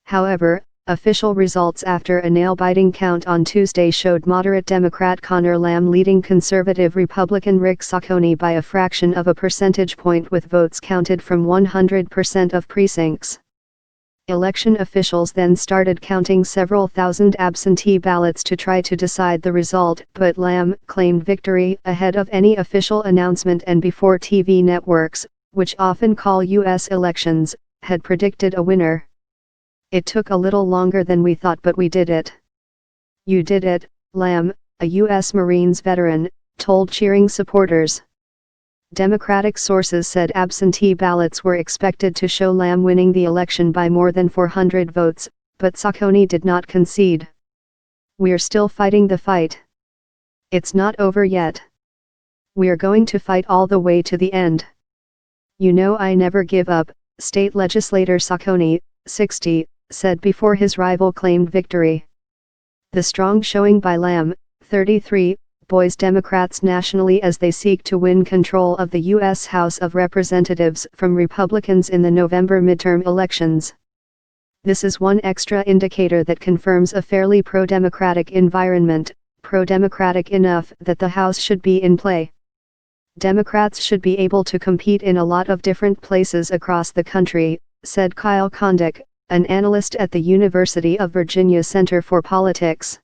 However, official results after a nail-biting count on Tuesday showed moderate Democrat Conor Lamb leading conservative Republican Rick Saccone by a fraction of a percentage point with votes counted from 100% of precincts. Election officials then started counting several thousand absentee ballots to try to decide the result, but Lamb claimed victory ahead of any official announcement and before TV networks, which often call U.S. elections, had predicted a winner. "It took a little longer than we thought, but we did it." "You did it," Lamb, a U.S. Marines veteran, told cheering supporters. Democratic sources said absentee ballots were expected to show Lamb winning the election by more than 400 votes, but Saccone did not concede. "We're still fighting the fight. It's not over yet. We're going to fight all the way to the end. You know I never give up," state legislator Saccone, 60, said before his rival claimed victory. The strong showing by Lamb, 33, buoys Democrats nationally as they seek to win control of the U.S. House of Representatives from Republicans in the November midterm elections. This is one extra indicator that confirms a fairly pro-democratic environment, pro-democratic enough that the House should be in play. Democrats should be able to compete in a lot of different places across the country, said Kyle Kondik, an analyst at the University of Virginia Center for Politics.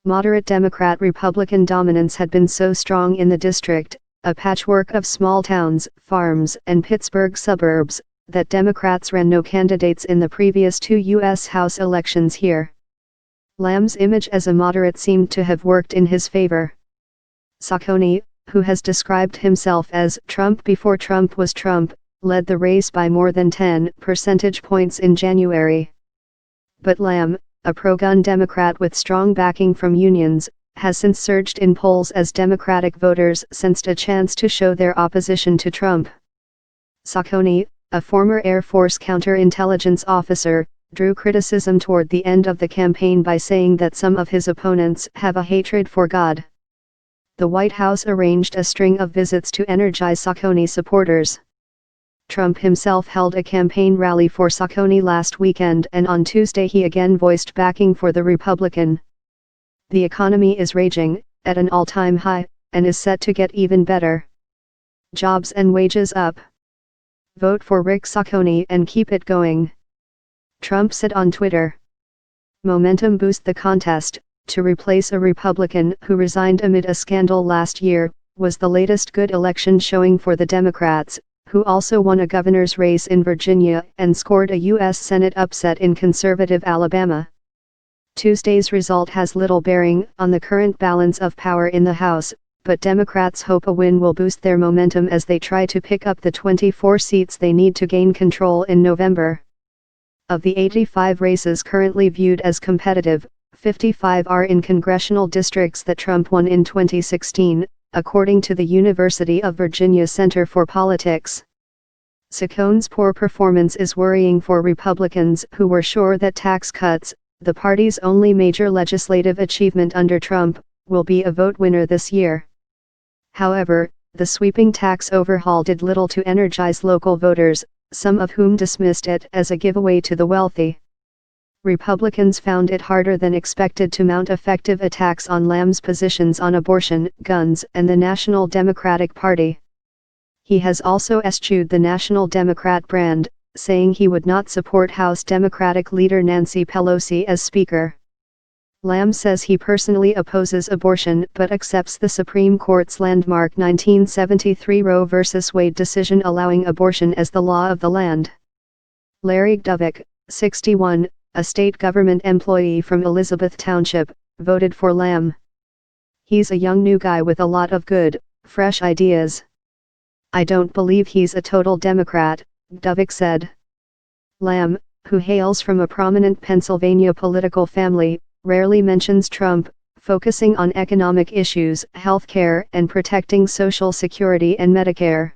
Moderate Democrat-Republican dominance had been so strong in the district, a patchwork of small towns, farms, and Pittsburgh suburbs, that Democrats ran no candidates in the previous two U.S. House elections here. Lamb's image as a moderate seemed to have worked in his favor. Saccone, who has described himself as Trump before Trump was Trump, led the race by more than 10 percentage points in January. But Lamb, a pro-gun Democrat with strong backing from unions, has since surged in polls as Democratic voters sensed a chance to show their opposition to Trump. Saccone, a former Air Force counterintelligence officer, drew criticism toward the end of the campaign by saying that some of his opponents have a hatred for God. The White House arranged a string of visits to energize Saccone supporters. Trump himself held a campaign rally for Saccone last weekend, and on Tuesday he again voiced backing for the Republican. "The economy is raging, at an all-time high, and is set to get even better. Jobs and wages up. Vote for Rick Saccone and keep it going," Trump said on Twitter. Momentum boost the contest, to replace a Republican who resigned amid a scandal last year, was the latest good election showing for the Democrats, who also won a governor's race in Virginia and scored a U.S. Senate upset in conservative Alabama. Tuesday's result has little bearing on the current balance of power in the House, but Democrats hope a win will boost their momentum as they try to pick up the 24 seats they need to gain control in November. Of the 85 races currently viewed as competitive, 55 are in congressional districts that Trump won in 2016, according to the University of Virginia Center for Politics. Saccone's poor performance is worrying for Republicans who were sure that tax cuts, the party's only major legislative achievement under Trump, will be a vote winner this year. However, the sweeping tax overhaul did little to energize local voters, some of whom dismissed it as a giveaway to the wealthy. Republicans found it harder than expected to mount effective attacks on Lamb's positions on abortion, guns, and the National Democratic Party. He has also eschewed the National Democrat brand, saying he would not support House Democratic leader Nancy Pelosi as Speaker. Lamb says he personally opposes abortion but accepts the Supreme Court's landmark 1973 Roe v. Wade decision allowing abortion as the law of the land. Larry Duvik, 61, a state government employee from Elizabeth Township, voted for Lamb. "He's a young new guy with a lot of good, fresh ideas. I don't believe he's a total Democrat," Duvik said. Lamb, who hails from a prominent Pennsylvania political family, rarely mentions Trump, focusing on economic issues, health care, and protecting Social Security and Medicare.